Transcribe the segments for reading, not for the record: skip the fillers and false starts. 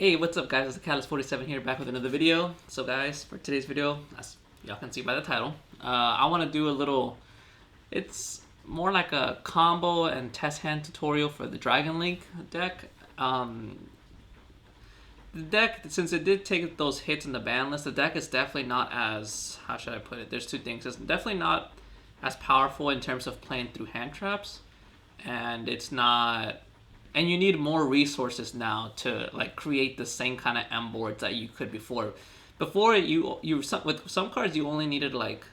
Hey, what's up guys, it's Catalyst47 here, back with another video. So guys, for today's video, as y'all can see by the title, I want to do a little, it's more like a combo and test hand tutorial for the Dragon Link deck. The deck, since it did take those hits in the ban list, the deck is definitely not as, how should I put it, there's two things. It's definitely not as powerful in terms of playing through hand traps, and it's not, and you need more resources now to like create the same kind of M boards that you could before. Before with some cards you only needed like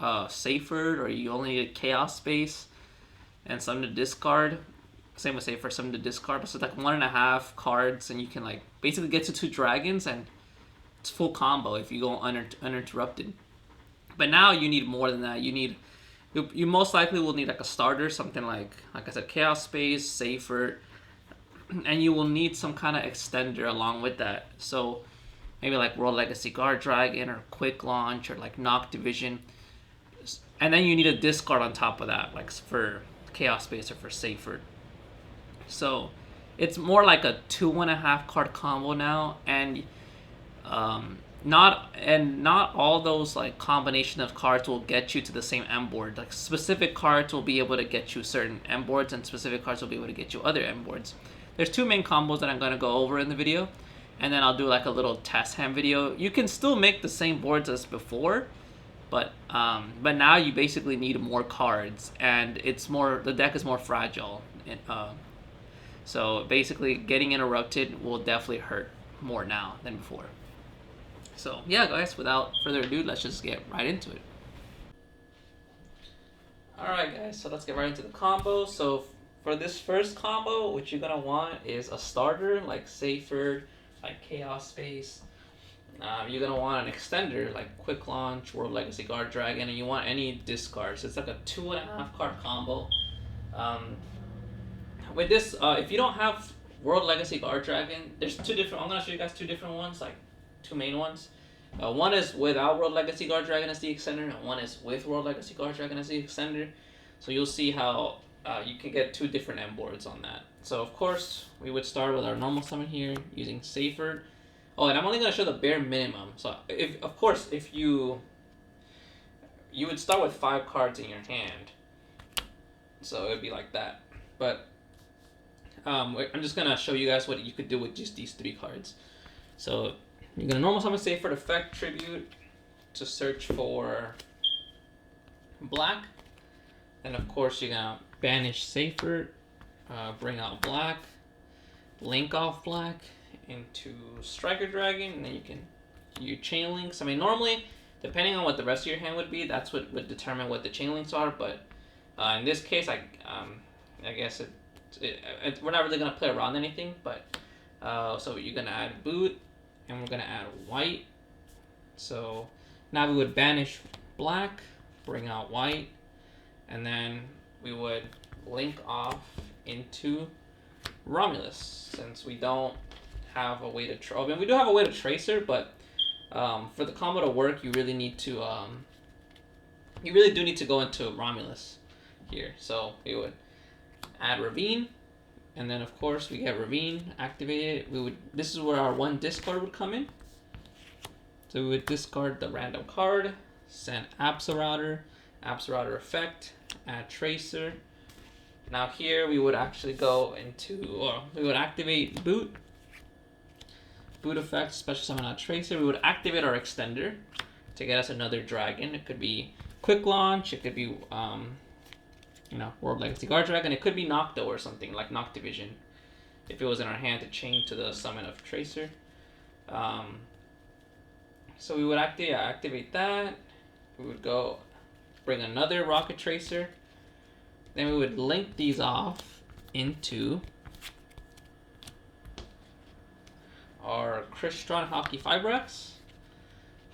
Saferd, or you only needed Chaos Space and some to discard. Same with Saferd, some to discard. So it's like 1.5 cards, and you can like basically get to 2 dragons, and it's full combo if you go uninterrupted. But now you need more than that. You most likely will need like a starter, something like I said, Chaos Space, Saferd, and you will need some kind of extender along with that. So maybe like World Legacy Guard Dragon, or Quick Launch, or like Knock Division. And then you need a discard on top of that, like for Chaos Space or for Saferd. So it's more like a 2.5 card combo now, and not all those like combination of cards will get you to the same M board. Like specific cards will be able to get you certain M boards, and specific cards will be able to get you other M boards. There's 2 main combos that I'm gonna go over in the video, and then I'll do like a little test hand video. You can still make the same boards as before, but now you basically need more cards, and the deck is more fragile. So basically, getting interrupted will definitely hurt more now than before. So yeah, guys, without further ado, let's just get right into it. Alright guys, so let's get right into the combo. So for this first combo, what you're gonna want is a starter like Saferd, like Chaos Space. You're gonna want an extender like Quick Launch, World Legacy Guard Dragon, and you want any discards. It's like a 2.5 card combo. With this, if you don't have World Legacy Guard Dragon, there's 2 different. I'm gonna show you guys 2 different ones, like 2 main ones. One is without World Legacy Guard Dragon as the extender, and one is with World Legacy Guard Dragon as the extender. So you'll see how you can get 2 different M boards on that. So of course, we would start with our normal summon here using Saferd. Oh, and I'm only gonna show the bare minimum. So if you would start with 5 cards in your hand. So it'd be like that. But I'm just gonna show you guys what you could do with just these 3 cards. So you're gonna normal summon Saferd, effect tribute to search for black, and of course you're gonna banish Saferd, bring out black, link off black into Striker Dragon, and then you chain links. I mean, normally depending on what the rest of your hand would be, that's what would determine what the chain links are. But in this case, I guess we're not really gonna play around anything. But so you're gonna add boot, and we're gonna add white. So now we would banish black, bring out white, and then we would link off into Romulus, since we don't have a way to I mean, we do have a way to tracer, but for the combo to work, you really need to you really do need to go into Romulus here. So we would add Ravine, and then of course we get Ravine activated. This is where our 1 discard would come in. So we would discard the random card, send Absorouter effect, add Tracer. Now here we would actually go into, or we would activate boot effect, special summon out Tracer. We would activate our extender to get us another dragon. It could be Quick Launch, it could be World Legacy Guard Dragon, it could be Nocto or something like Knock Division if it was in our hand to chain to the summon of Tracer. So we would activate that. We would go bring another Rocket Tracer. Then we would link these off into our Crystron Hockey Fibrax.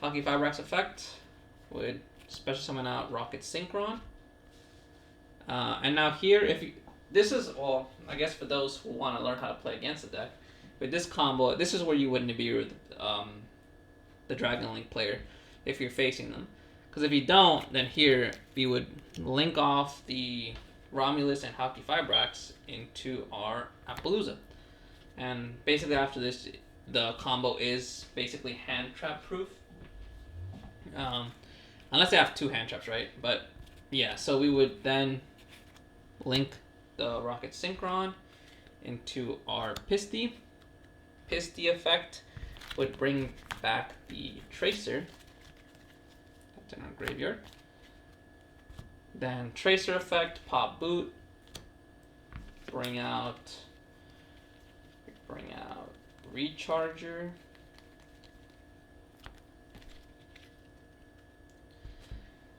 Hockey Fibrax effect would special summon out Rocket Synchron. And now here, I guess for those who want to learn how to play against the deck, with this combo, this is where you wouldn't be with the Dragon Link player if you're facing them. Because if you don't, then here we would link off the Romulus and Hockey Fibrax into our Appaloosa. And basically after this, the combo is basically hand trap proof. Unless they have 2 hand traps, right? But yeah, so we would then link the Rocket Synchron into our Pisty. Pisty effect would bring back the Tracer. That's in our graveyard. Then Tracer effect, pop boot, bring out Recharger.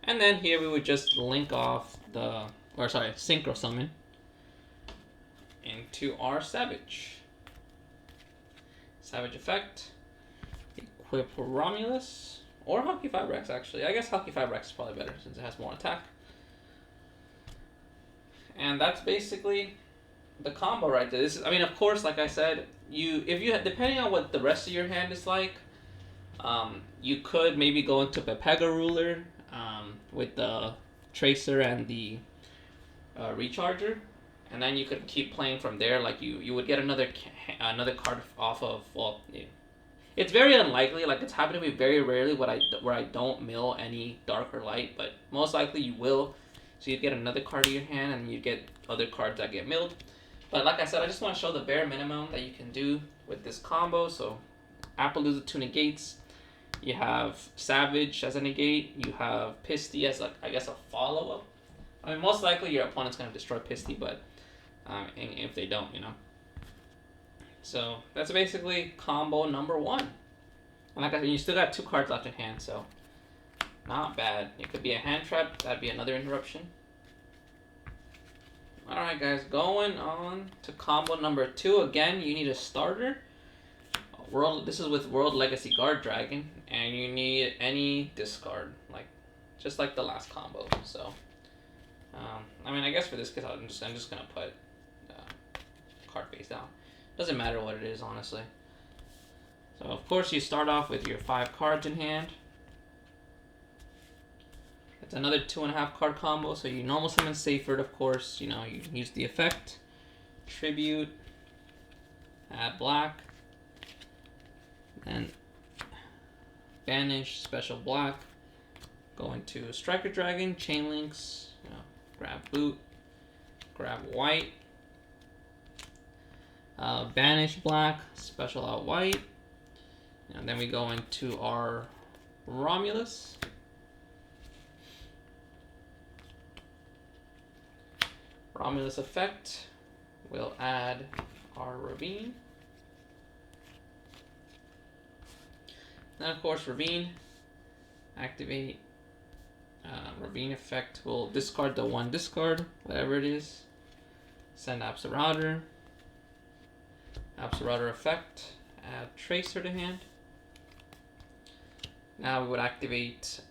And then here we would just link off Synchro Summon into our Savage. Savage effect, equip Romulus, or Hockey Fibrex actually. I guess Hockey Fibrex is probably better since it has more attack. And that's basically the combo right there. This is, I mean, of course, like I said, depending on what the rest of your hand is like, you could maybe go into Pepega Ruler with the Tracer and the Recharger, and then you could keep playing from there. Like you would get another card off of, well, yeah. It's very unlikely. Like, it's happened to me very rarely where I don't mill any dark or light, but most likely you will. So you'd get another card in your hand, and you get other cards that get milled. But like I said, I just want to show the bare minimum that you can do with this combo. So Appaloosa 2 negates. You have Savage as a negate. You have Pisty as, like, I guess, a follow-up. I mean, most likely your opponent's going to destroy Pisty, but if they don't, you know. So that's basically combo number 1. And like I said, you still got 2 cards left in hand, so not bad. It could be a hand trap. That'd be another interruption. Alright guys, going on to combo number 2. Again, you need a starter. This is with World Legacy Guard Dragon, and you need any discard, just like the last combo. So, I mean, I guess for this case, I'm just gonna put card face down. Doesn't matter what it is, honestly. So of course you start off with your 5 cards in hand. It's another 2.5 card combo. So you normal summon Seyfert, of course. You know, you use the effect, tribute, add black, then banish special black. Go into Striker Dragon, Chain Links, grab boot, grab white, banish black, special out white, and then we go into our Romulus. Romulus effect, we'll add our Ravine. Then of course Ravine, activate. Ravine effect will discard the 1 discard, whatever it is. Send Absorauder. Absorauder effect, add Tracer to hand. Now we would activate,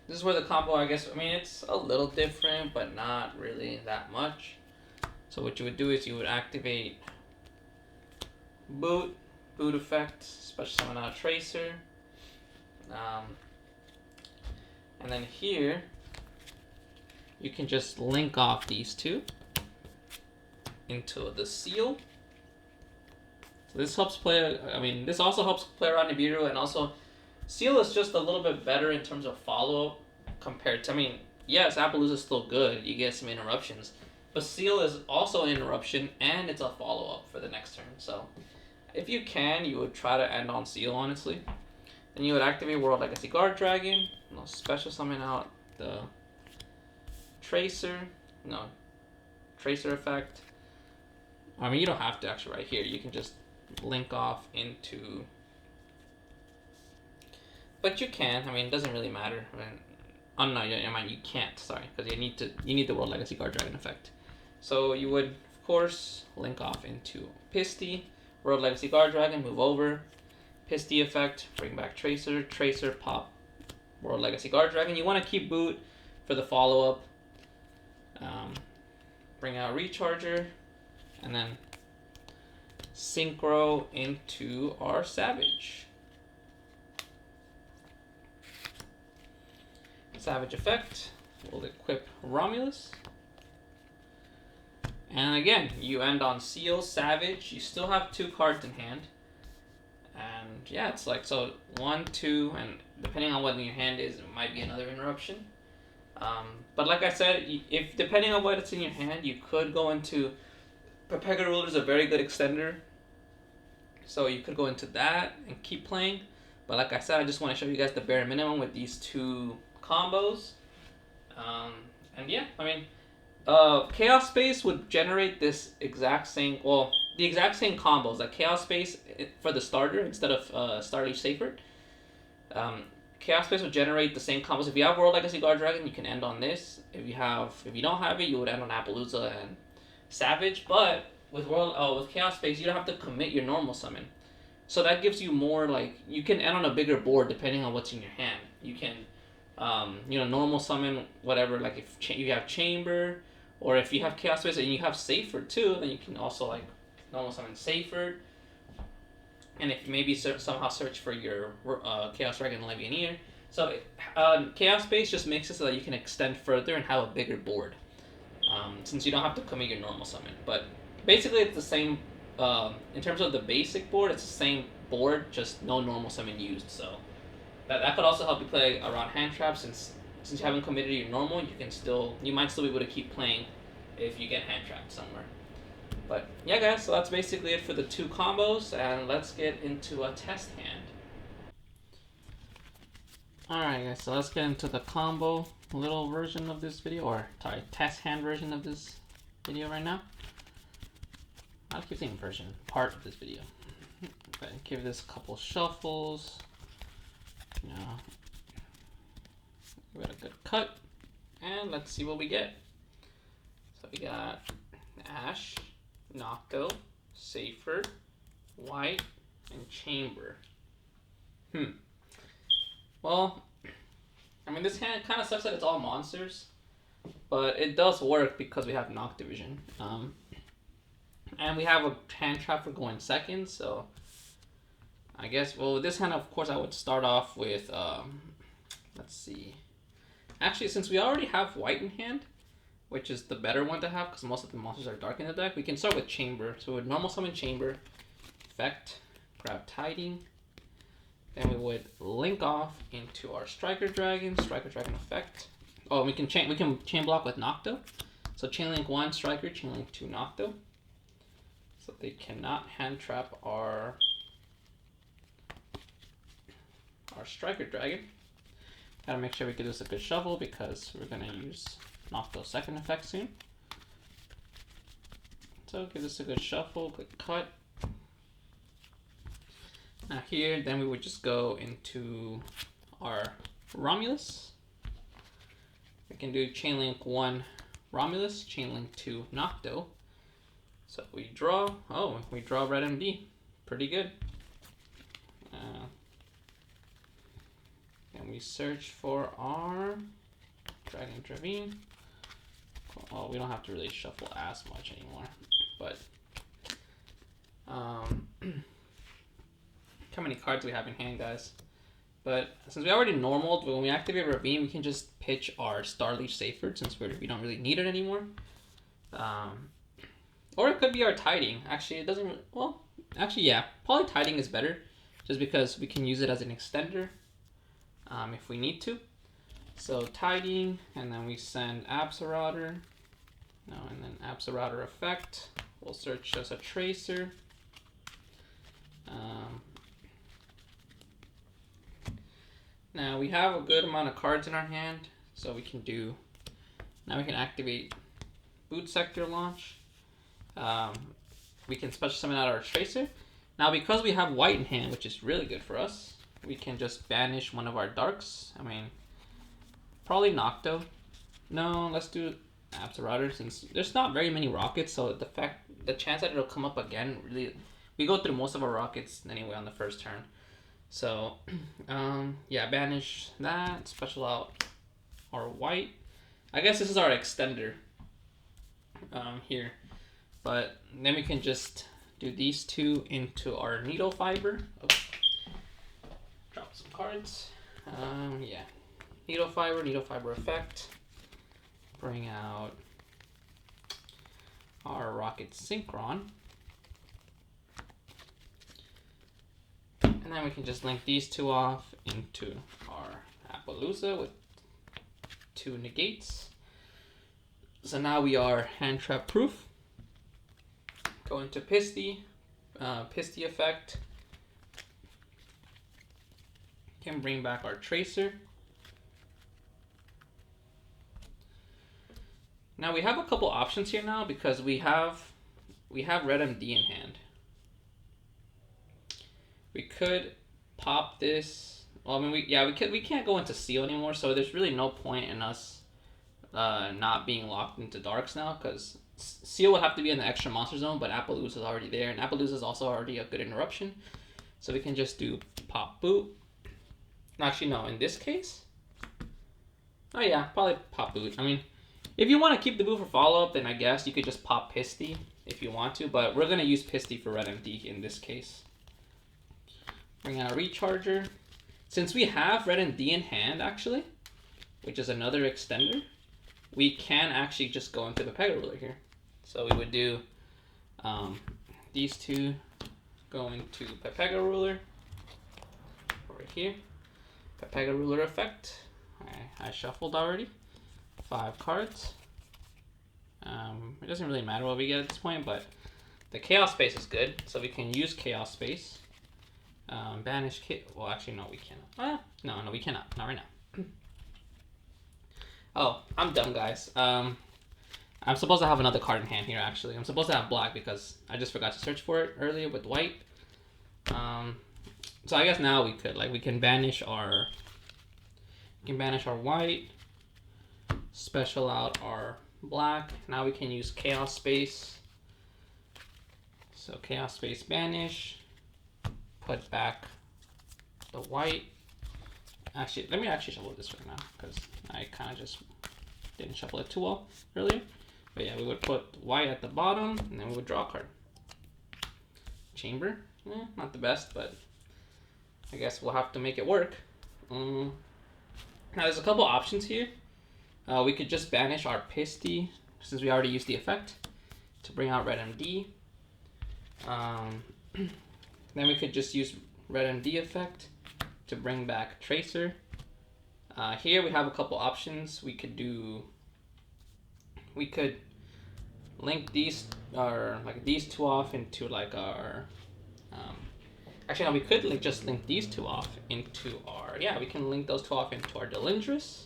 this is where the combo, I guess, I mean, it's a little different, but not really that much. So what you would do is you would activate boot effect, special summon out Tracer. And then here, you can just link off these 2 into the Seal. So this helps play, I mean, this also helps play around Nibiru, and also Seal is just a little bit better in terms of follow-up compared to, I mean, yes, Appaloosa is still good, you get some interruptions, but Seal is also an interruption, and it's a follow-up for the next turn. So if you can, you would try to end on Seal, honestly. Then you would activate World Legacy Guard Dragon, special summon out the Tracer effect. I mean, you don't have to actually right here. You can just link off into, but you can. I mean, it doesn't really matter. I mean, you can't. Sorry, because you need the World Legacy Guard Dragon effect. So you would, of course, link off into Pisty, World Legacy Guard Dragon, move over, Pisty effect, bring back Tracer, Tracer, pop World Legacy Guard Dragon. You want to keep boot for the follow-up. Bring out Recharger, and then Synchro into our Savage. Savage effect, we'll equip Romulus. And again, you end on Seal, Savage. You still have 2 cards in hand. And yeah, it's like, so 1, 2, and depending on what in your hand is, it might be another interruption. But like I said, if depending on what's in your hand, you could go into Pepega Ruler is a very good extender. So you could go into that and keep playing. But like I said, I just want to show you guys the bare minimum with these 2 combos. And yeah, I mean, Chaos Space would generate this exact same, well, the exact same combos, like Chaos Space for the starter instead of Starleaf Sacred. Chaos Space would generate the same combos. If you have World Legacy Guard Dragon, you can end on this. If you don't have it, you would end on Appaloosa and Savage. But with with Chaos Space, you don't have to commit your normal summon. So that gives you more, like, you can end on a bigger board depending on what's in your hand. You can, normal summon whatever. Like if you have Chamber, or if you have Chaos Space and you have Saferd too, then you can also like normal summon Saferd. And if you maybe somehow search for your Chaos Dragon Legionnaire. So Chaos Space just makes it so that you can extend further and have a bigger board. Since you don't have to commit your normal summon. But basically it's the same, in terms of the basic board, it's the same board, just no normal summon used. So that could also help you play around hand traps, since you haven't committed your normal, you might still be able to keep playing if you get hand trapped somewhere. But yeah guys, so that's basically it for the 2 combos, and let's get into a test hand. Alright guys, so let's get into the combo little version of this video, or sorry, test hand version of this video right now. I'll keep saying version, part of this video. But give this a couple shuffles. Give it a good cut, and let's see what we get. So we got Ash, Nocto, Saferd, White, and Chamber. Well, I mean, this hand kind of sucks that it's all monsters, but it does work because we have Noctivision. And we have a hand trap for going second, so I guess, well, with this hand, of course, I would start off with, let's see. Actually, since we already have White in hand, which is the better one to have because most of the monsters are dark in the deck, we can start with Chamber. So we would normal summon Chamber, effect, grab Tiding, then we would link off into our Striker Dragon effect. Oh, we can chain block with Nocto. So chain link 1 Striker, chain link 2 Nocto. So they cannot hand trap our Striker Dragon. Gotta make sure we give this a good shuffle because we're gonna use Nocto's second effect soon. So give this a good shuffle, good cut. Now here, then we would just go into our Romulus. We can do chain link 1 Romulus, chain link 2 Nocto. So we draw, we draw Red MD. Pretty good. And we search for our Dragon Dravine. Well, we don't have to really shuffle as much anymore, but how many cards we have in hand, guys? But since we already normaled, when we activate Ravine, we can just pitch our Starleaf Saferd since we don't really need it anymore. Or it could be our Tiding. Actually, it doesn't. Well, actually, yeah, probably Tiding is better, just because we can use it as an extender if we need to. So Tiding, and then we send Absorauter. No, and then Absorauter effect. We'll search as a Tracer. Now we have a good amount of cards in our hand, so we can do. Now we can activate Boot Sector Launch. We can special summon out our Tracer. Now because we have White in hand, which is really good for us, we can just banish one of our Darks. I mean, probably Nocto. No, let's do Absorauter since there's not very many rockets, so the chance that it'll come up again, really, we go through most of our rockets anyway on the first turn. So, yeah, banish that, special out our White. I guess this is our extender here. But then we can just do these 2 into our Needle Fiber. Oh. Drop some cards. Yeah. Needle Fiber effect. Bring out our Rocket Synchron. And then we can just link these two off into our Appaloosa with 2 negates. So now we are hand trap proof. Go into Pisty effect. Can bring back our Tracer. Now we have a couple options here now because we have Red MD in hand. We could pop this. Well, I mean, we can't go into Seal anymore, so there's really no point in us not being locked into Darks now, because Seal would have to be in the extra monster zone, but Appaloosa is already there, and Appaloosa is also already a good interruption, so we can just do pop boot. Actually, no, in this case, oh yeah, probably pop boot. I mean, if you want to keep the boot for follow-up, then I guess you could just pop Pisty if you want to, but we're going to use Pisty for Red MD in this case. Bring out a Recharger. Since we have Red MD in hand, actually, which is another extender, we can actually just go into the Pega Ruler here. So we would do these two go into Pega Ruler over here. Pega Ruler effect. I shuffled already. 5 cards. It doesn't really matter what we get at this point, but the Chaos Space is good, so we can use Chaos Space. Banish well, actually, no, we cannot. No, we cannot. Not right now. Oh, I'm dumb, guys. I'm supposed to have another card in hand here, actually. I'm supposed to have black because I just forgot to search for it earlier with white. So I guess now we could, we can banish our white, special out our black. Now we can use Chaos Space. So Chaos Space banish, put back the white. Actually, let me actually shuffle this right now because I kind of just didn't shuffle it too well earlier. But yeah, we would put white at the bottom and then we would draw a card. Chamber, not the best, but I guess we'll have to make it work. Now there's a couple options here. We could just banish our Pisty since we already used the effect to bring out Red MD. Then we could just use Red MD effect to bring back Tracer. Here we have a couple options. We could link these these two off into our. Actually, no, we could just link these two off into our. Yeah, we can link those two off into our Delindrus,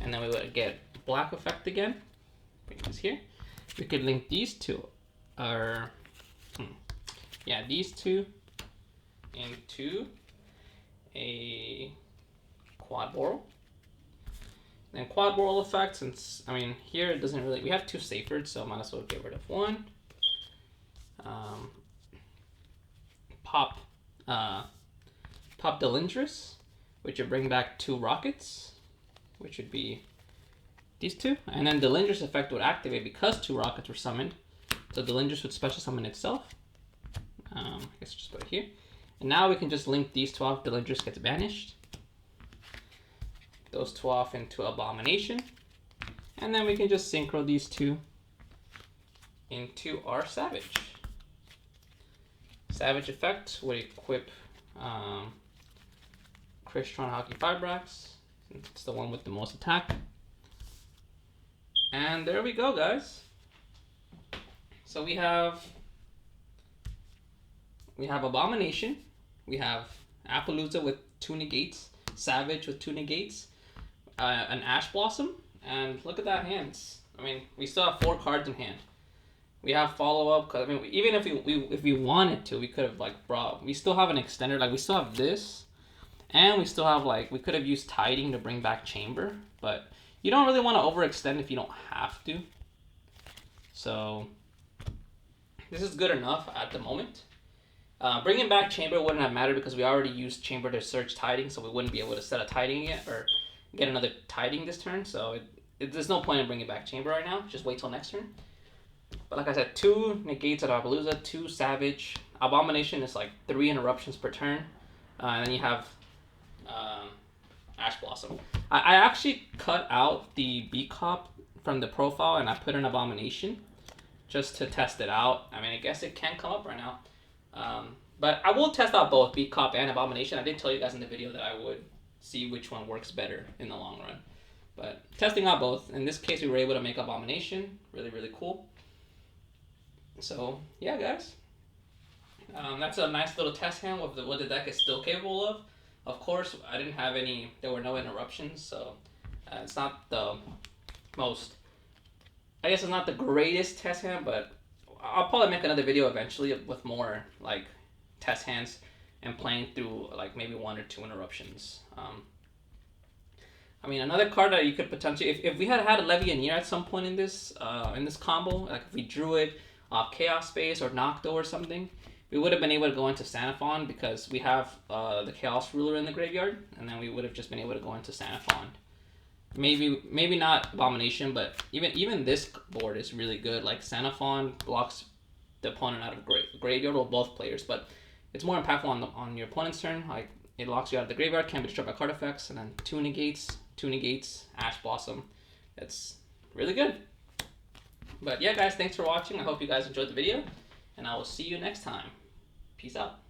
and then we would get black effect again. Bring this here. We could link these two, these two into a quad boral. Then quad boral effect, since here it doesn't really, we have 2 Safers, so might as well get rid of 1. Pop Delindrus, which would bring back 2 Rockets, which would be these 2, and then Delindrus effect would activate because 2 Rockets were summoned, so Delindrus would special summon itself. I guess just put it here. And now we can just link these 2 off. Delindrus gets banished. Those 2 off into Abomination. And then we can just synchro these 2 into our Savage. Savage effect would equip Crystron Hockey Fibrax. It's the one with the most attack. And there we go, guys. So we have Abomination, we have Appaloosa with 2 negates, Savage with 2 negates, an Ash Blossom, and look at that hands. We still have 4 cards in hand. We have follow-up, because even if we wanted to, we could have brought, we still have an extender, we still have this, and we still have we could have used Tiding to bring back Chamber, but you don't really want to overextend if you don't have to. So this is good enough at the moment. Bringing back Chamber wouldn't have mattered because we already used Chamber to search Tiding, so we wouldn't be able to set a Tiding yet or get another Tiding this turn. So there's no point in bringing back Chamber right now. Just wait till next turn. But like I said, 2 negates at Appaloosa, 2 Savage. Abomination is 3 interruptions per turn. And then you have Ash Blossom. I actually cut out the B-Cop from the profile and I put an Abomination just to test it out. I mean, I guess it can come up right now. But I will test out both Beat Cop and Abomination. I did tell you guys in the video that I would see which one works better in the long run. But testing out both. In this case, we were able to make Abomination. Really, really cool. So, yeah, guys. That's a nice little test hand with what the deck is still capable of. Of course, I didn't have there were no interruptions, so it's not the most, I guess it's not the greatest test hand, but I'll probably make another video eventually with more like test hands and playing through like maybe 1 or 2 interruptions. I mean, another card that you could potentially, if we had a Levianeer at some point in this combo, like if we drew it off Chaos Space or Nocto or something, we would have been able to go into Sanafon because we have the Chaos Ruler in the graveyard, and then we would have just been able to go into Sanafon. Maybe not Abomination, but even this board is really good. Like Sanafon blocks the opponent out of graveyard, or both players, but it's more impactful on your opponent's turn. Like it locks you out of the graveyard, can't be destroyed by card effects, and then 2 negates, Ash Blossom. That's really good. But yeah, guys, thanks for watching. I hope you guys enjoyed the video, and I will see you next time. Peace out.